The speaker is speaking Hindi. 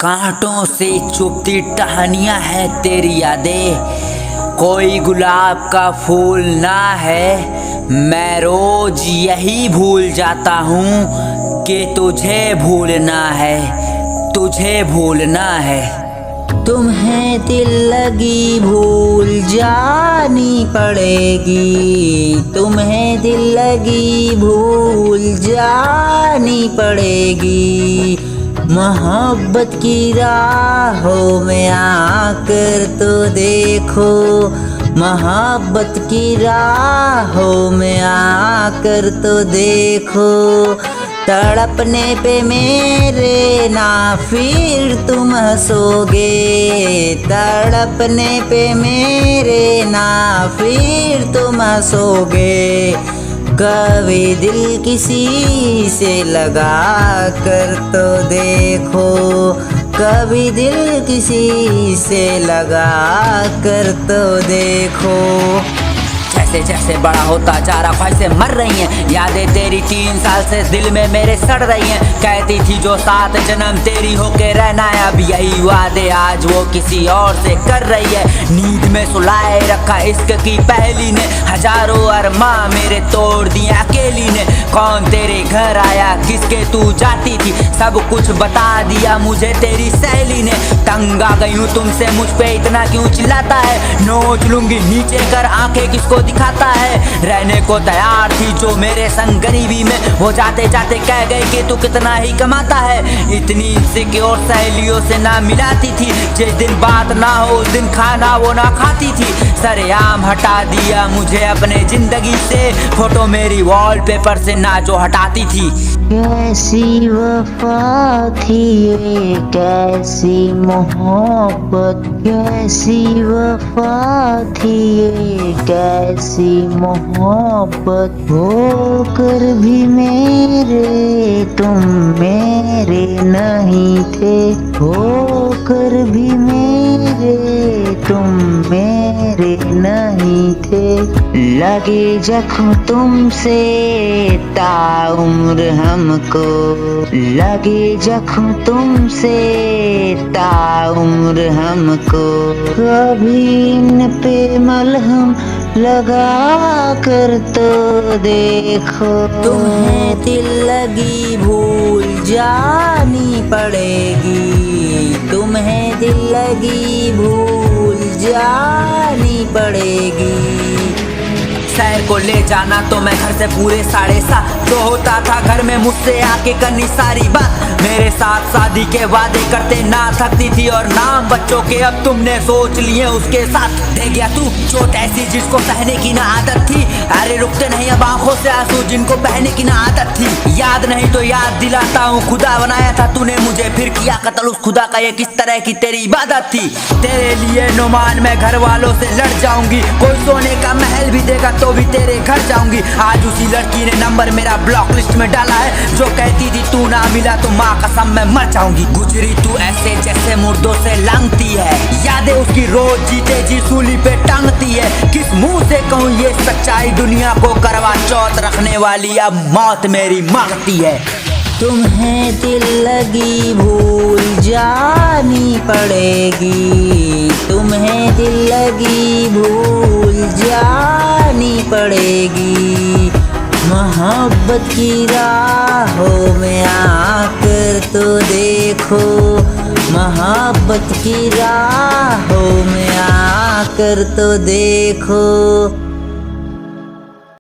कांटों से चुभती टहनियाँ है तेरी यादें, कोई गुलाब का फूल ना है। मैं रोज यही भूल जाता हूँ कि तुझे भूलना है, तुझे भूलना है। तुम्हें दिल लगी भूल जानी पड़ेगी, तुम्हें दिल लगी भूल जानी पड़ेगी। मोहब्बत की राहों में आकर तो देखो, मोहब्बत की राहों में आकर तो देखो। तड़पने पे मेरे ना फिर तुम हंसोगे, तड़पने पे मेरे ना फिर तुम हंसोगे। कभी दिल किसी से लगा कर तो देखो, कभी दिल किसी से लगा कर तो देखो। जैसे जैसे बड़ा होता जा रहा ख्वाहिशें मर रही हैं, यादें तेरी 3 साल से दिल में मेरे सड़ रही हैं। कहती थी जो 7 जन्म तेरी होके रहना है, अब यही वादे आज वो किसी और से कर रही है। नींद में सुलाए रखा इश्क की पहली ने, हजारों अरमां मेरे तोड़ दिए अकेली ने। कौन तेरे घर आया, किसके तू जाती थी, सब कुछ बता दिया मुझे तेरी सहेली ने। तंग आ गई हूँ तुमसे, मुझ पे इतना क्यों चिल्लाता है। नोच लूंगी नीचे कर आंखें किसको दिखाता है। रहने को तैयार थी जो मेरे संग गरीबी में, वो जाते जाते कह गई कि तू कितना ही कमाता है। इतनी सिक्योर सहेलियों से ना मिलाती थी, जिस दिन बात ना हो उस दिन खाना वो ना खाती थी। सरेआम हटा दिया मुझे अपने जिंदगी से, फोटो मेरी वॉलपेपर से ना जो हटाती थी। कैसी वफा थी ये, कैसी मोहब्बत, कैसी वफा थी ये, कैसी मोहब्बत। होकर भी मेरे तुम मेरे नहीं थे, होकर भी मेरे तुम मेरे नहीं थे। लगे जख्म तुमसे ताउम्र हमको, लगे जख्म तुमसे ताउम्र हमको। कभी इन पे मलहम लगा कर तो देखो। तुम्हें दिल लगी भूल जानी पड़ेगी, तुम्हें दिल लगी भूल जानी पड़ेगी। शहर को ले जाना तो मैं घर से पूरे 7:30, जो होता था घर में मुझसे आके करनी सारी बात। मेरे साथ शादी के वादे करते ना थकती थी, और नाम बच्चों के अब तुमने सोच लिए उसके साथ। दे गया तू चोट ऐसी जिसको सहने की ना आदत थी। अरे रुकते नहीं अब आंखों से आंसू जिनको बहने की ना आदत थी। याद नहीं तो याद दिलाता हूँ, खुदा बनाया था तूने मुझे, फिर किया कत्ल उस खुदा का, ये किस तरह की तेरी इबादत थी। तेरे लिए नुमान मैं घर वालों से लड़ जाऊंगी, कोई सोने का महल भी देगा तो भी तेरे घर जाऊंगी। आज उसी लड़की ने नंबर मेरा ब्लॉक लिस्ट में डाला है, जो कहती थी तू ना मिला तो माँ कसम मैं मर जाऊंगी। गुजरी तू ऐसे जैसे मुर्दों से लंघती है, यादें उसकी रोज जीते जी सूली पे टांगती है। किस मुंह से कहूँ ये सच्चाई, दुनिया को करवा चौथ रखने वाली अब मौत मेरी मांगती है। तुम्हें दिल लगी भूल जानी पड़ेगी, तुम्हें दिल लगी भूल जानी पड़ेगी। मोहब्बत की राहों में आकर तो देखो, मोहब्बत की राहों में आकर तो देखो।